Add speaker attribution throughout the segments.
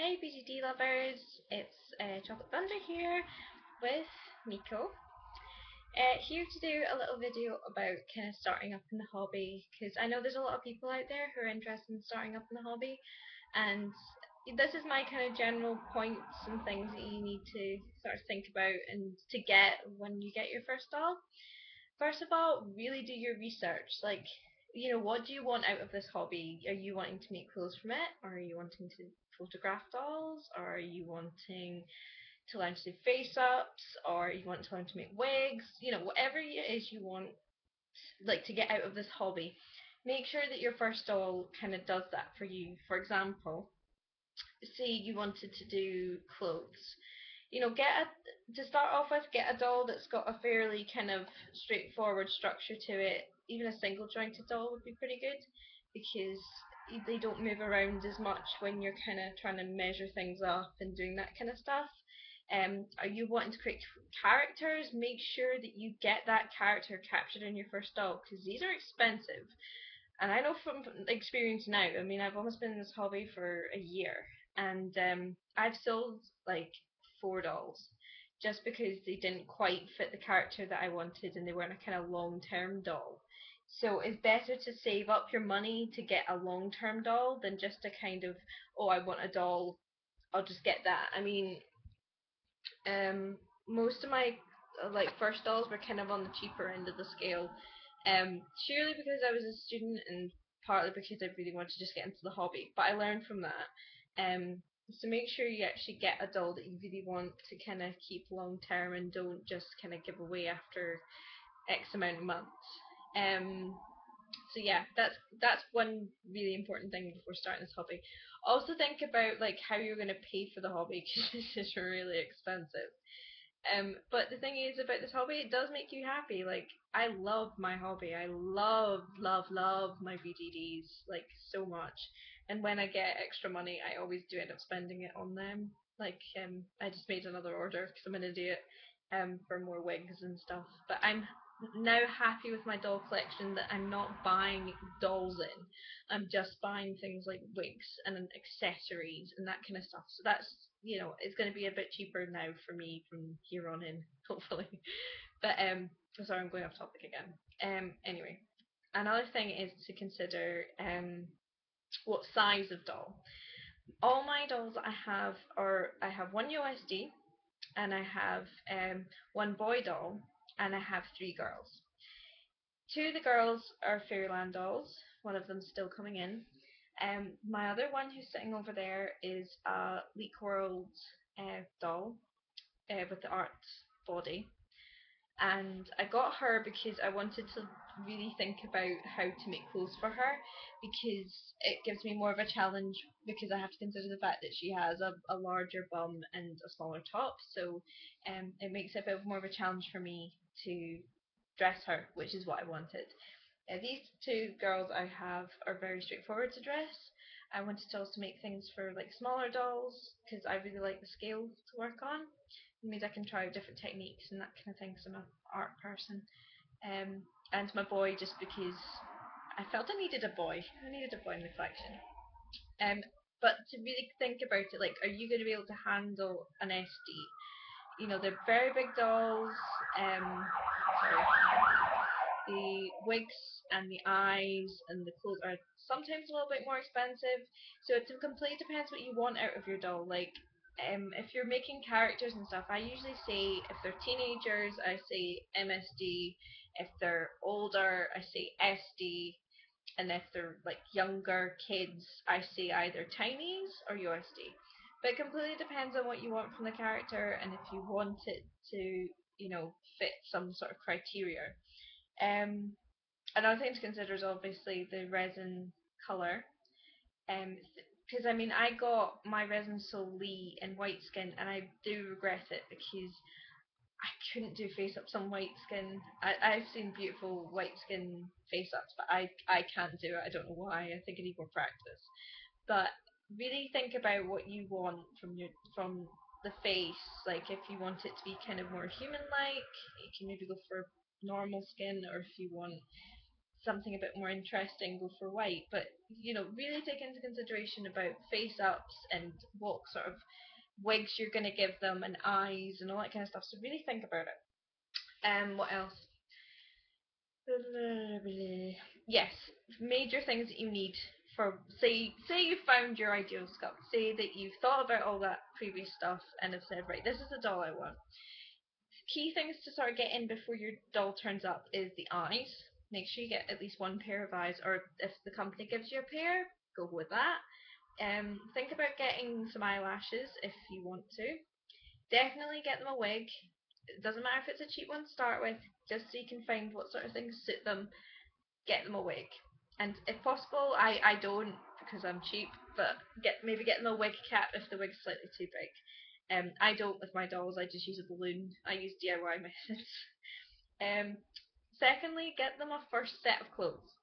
Speaker 1: Hey BJD lovers, it's Chocolate Thunder here with Miko. Here to do a little video about kind of starting up in the hobby, because I know there's a lot of people out there who are interested in starting up in the hobby, and this is my kind of general points and things that you need to sort of think about and to get when you get your first doll. First of all, really do your research. Like, what do you want out of this hobby? Are you wanting to make clothes from it? Or are you wanting to photograph dolls? Or are you wanting to learn to do face ups? Or you want to learn to make wigs? Whatever it is you want, like, to get out of this hobby, make sure that your first doll kind of does that for you. For example, say you wanted to do clothes, get to start off with, get a doll that's got a fairly kind of straightforward structure to it. Even a single jointed doll would be pretty good because they don't move around as much when you're kind of trying to measure things up and doing that kind of stuff. Are you wanting to create characters? Make sure that you get that character captured in your first doll because these are expensive. And I know from experience now, I mean, I've almost been in this hobby for a year, and I've sold like four dolls just because they didn't quite fit the character that I wanted and they weren't a kind of long term doll. So it's better to save up your money to get a long term doll than just a kind of, oh, I want a doll, I'll just get that. I mean, most of my like first dolls were kind of on the cheaper end of the scale. Surely because I was a student and partly because I really wanted to just get into the hobby. But I learned from that. So make sure you actually get a doll that you really want to kind of keep long term and don't just kind of give away after X amount of months. Um, so yeah, that's one really important thing before starting this hobby. Also think about like how you're going to pay for the hobby because this is really expensive. But the thing is about this hobby, it does make you happy. Like I love my hobby. I love my BJDs like so much. And when I get extra money, I always do end up spending it on them. Like I just made another order because I'm an idiot. For more wigs and stuff. But I'm now happy with my doll collection that I'm not buying dolls in. I'm just buying things like wigs and accessories and that kind of stuff. So that's it's going to be a bit cheaper now for me from here on in, hopefully. But sorry, I'm going off topic again. Anyway, another thing is to consider what size of doll. All my dolls I have are I have one USD and I have one boy doll and I have three girls. Two of the girls are Fairyland dolls. One of them's still coming in. My other one who's sitting over there is a Leek World doll with the art body. And I got her because I wanted to really think about how to make clothes for her because it gives me more of a challenge because I have to consider the fact that she has a larger bum and a smaller top. So it makes it a bit more of a challenge for me to dress her, which is what I wanted. These two girls I have are very straightforward to dress. I wanted to also make things for like smaller dolls because I really like the scale to work on. It means I can try out different techniques and that kind of thing because I'm an art person. And my boy just because I felt I needed a boy. I needed a boy in the collection. Um, but to really think about it, like, are you going to be able to handle an SD? They're very big dolls. Sorry, the wigs and the eyes and the clothes are sometimes a little bit more expensive. So it completely depends what you want out of your doll. Like, if you're making characters and stuff, I usually say if they're teenagers, I say MSD. If they're older, I say SD. And if they're like younger kids, I say either Chinese or USD. But it completely depends on what you want from the character and if you want it to, fit some sort of criteria. Um, Another thing to consider is obviously the resin color. Because I mean, I got my resin Soleil in white skin, and I do regret it because I couldn't do face ups on white skin. I've seen beautiful white skin face ups, but I can't do it. I don't know why. I think I need more practice. But really think about what you want from the face. Like if you want it to be kind of more human like, you can maybe go for normal skin, or if you want something a bit more interesting, go for white. But really take into consideration about face ups and what sort of wigs you're going to give them and eyes and all that kind of stuff. So really think about it. What else? Yes, major things that you need for say you found your ideal sculpt. Say that you've thought about all that previous stuff and have said, right, this is the doll I want. Key things to sort of get in before your doll turns up is the eyes. Make sure you get at least one pair of eyes, or if the company gives you a pair, go with that. Think about getting some eyelashes if you want to. Definitely get them a wig. It doesn't matter if it's a cheap one to start with, just so you can find what sort of things suit them. Get them a wig. And if possible, I don't because I'm cheap, but get them a wig cap if the wig's slightly too big. I don't with my dolls. I just use a balloon. I use DIY methods. Um, Secondly, get them a first set of clothes.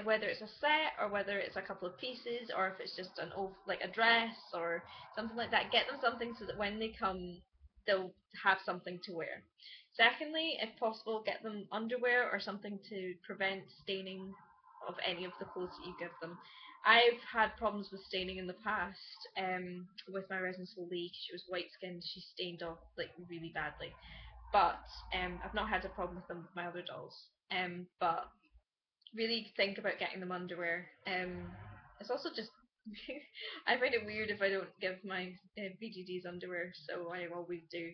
Speaker 1: Whether it's a set or whether it's a couple of pieces or if it's just like a dress or something like that, get them something so that when they come, they'll have something to wear. Secondly, if possible, get them underwear or something to prevent staining of any of the clothes that you give them. I've had problems with staining in the past. With my resident Lee, she was white skinned. She stained off like really badly. But I've not had a problem with them with my other dolls. But really think about getting them underwear. It's also just I find it weird if I don't give my BJDs underwear, so I always do.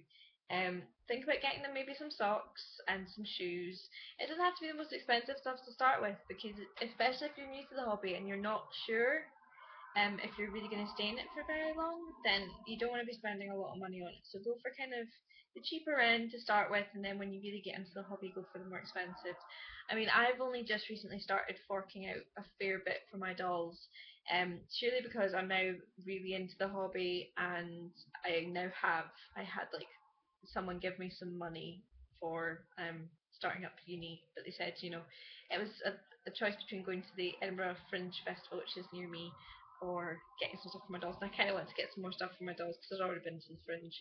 Speaker 1: Think about getting them maybe some socks and some shoes. It doesn't have to be the most expensive stuff to start with, because especially if you're new to the hobby and you're not sure if you're really going to stay in it for very long, then you don't want to be spending a lot of money on it. So go for kind of the cheaper end to start with, and then when you really get into the hobby, go for the more expensive. I mean, I've only just recently started forking out a fair bit for my dolls, surely because I'm now really into the hobby, and I had like someone give me some money for starting up uni, but they said, it was a choice between going to the Edinburgh Fringe Festival, which is near me, or getting some stuff for my dolls. And I kind of want to get some more stuff for my dolls because I've already been to the Fringe.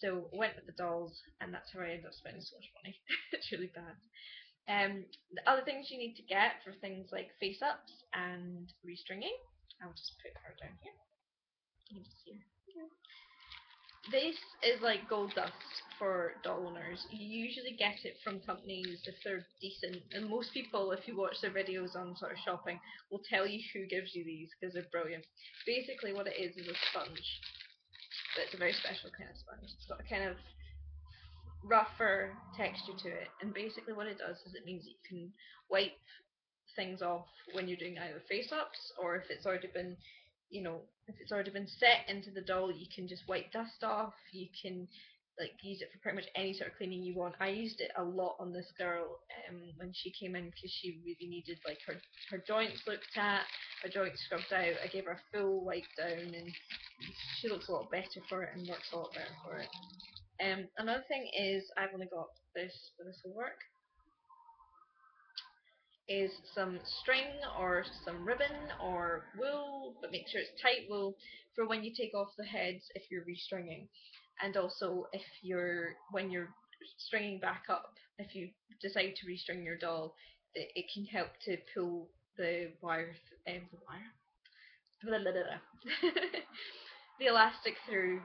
Speaker 1: So I went with the dolls, and that's how I ended up spending so much money. It's really bad. The other things you need to get for things like face ups and restringing. I'll just put her down here. You can just see her. This is like gold dust for doll owners. You usually get it from companies if they're decent, and most people, if you watch their videos on sort of shopping, will tell you who gives you these because they're brilliant. Basically, what it is a sponge, but it's a very special kind of sponge. It's got a kind of rougher texture to it, and basically what it does is it means that you can wipe things off when you're doing either face ups, or if it's already been if it's already been set into the doll, you can just wipe dust off. You can like use it for pretty much any sort of cleaning you want. I used it a lot on this girl when she came in because she really needed like her joints looked at, her joints scrubbed out. I gave her a full wipe down, and she looks a lot better for it and works a lot better for it. Another thing is I've only got this, but this will work, is some string or some ribbon or wool, but make sure it's tight wool for when you take off the heads if you're restringing. And also if when you're stringing back up, if you decide to restring your doll, it can help to pull the wire, blah, blah, blah, the elastic through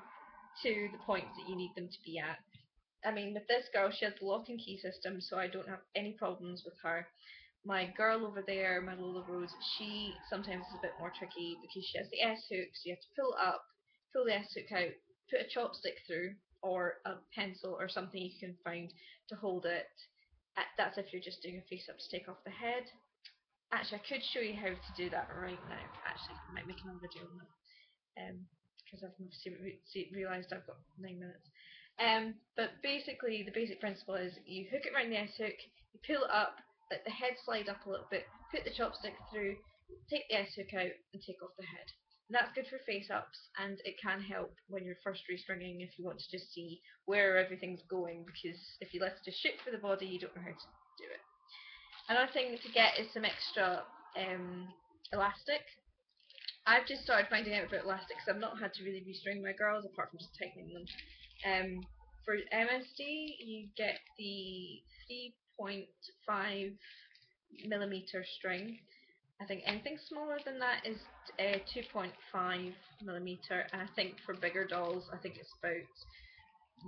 Speaker 1: to the point that you need them to be at. I mean, with this girl, she has the lock and key system, so I don't have any problems with her. My girl over there, my Lola Rose, she sometimes is a bit more tricky because she has the S hook, so you have to pull it up, pull the S hook out, put a chopstick through, or a pencil or something you can find to hold it. That's if you're just doing a face up to take off the head. Actually, I could show you how to do that right now. Actually, I might make another video on that because I've realised I've got 9 minutes. But basically, the basic principle is you hook it around the S hook, you pull it up, let the head slide up a little bit, put the chopstick through, take the S hook out, and take off the head. And that's good for face ups, and it can help when you're first restringing if you want to just see where everything's going, because if you let it just shoot for the body, you don't know how to do it. Another thing to get is some extra elastic. I've just started finding out about elastics. I've not had to really restring my girls apart from just tightening them. For MSD, you get the 3.5 millimeter string. I think anything smaller than that is 2.5 millimeter, and I think for bigger dolls, I think it's about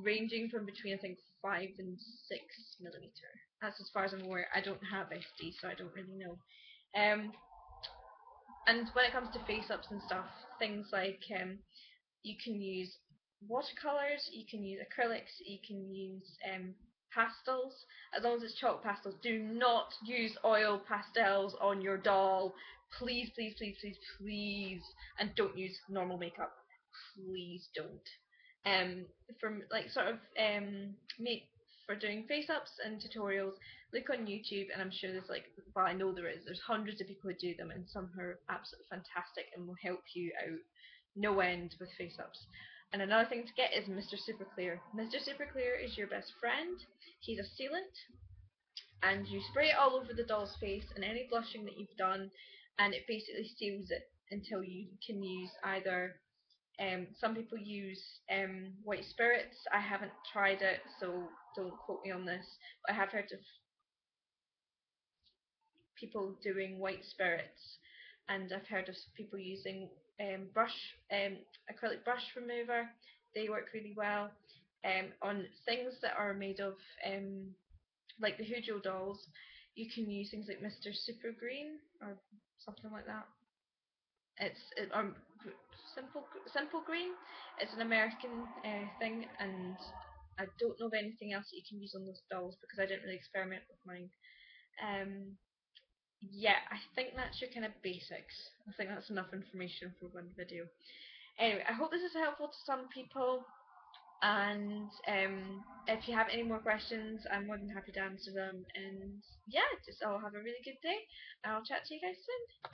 Speaker 1: ranging from between I think 5 and 6 millimeter. That's as far as I'm aware. I don't have SD, so I don't really know. Um, and when it comes to face ups and stuff, things like you can use watercolors, you can use acrylics, you can use pastels. As long as it's chalk pastels, do not use oil pastels on your doll. Please, please, please, please, please, and don't use normal makeup. Please don't. From like sort of make for doing face ups and tutorials, look on YouTube, and I'm sure there's like, well, I know there is. There's hundreds of people who do them, and some who are absolutely fantastic and will help you out no end with face ups. And another thing to get is Mr. Super Clear. Mr. Super Clear is your best friend. He's a sealant, and you spray it all over the doll's face and any blushing that you've done, and it basically seals it until you can use either. Some people use white spirits. I haven't tried it, so don't quote me on this. But I have heard of people doing white spirits, and I've heard of people using brush acrylic brush remover. They work really well on things that are made of like the Hoojo dolls. You can use things like Mr. Super Green or something like that. It's simple green. It's an American thing, and I don't know of anything else that you can use on those dolls because I didn't really experiment with mine. Um, yeah, I think that's your kind of basics. I think that's enough information for one video. Anyway, I hope this is helpful to some people. And if you have any more questions, I'm more than happy to answer them. And yeah, just all have a really good day. And I'll chat to you guys soon.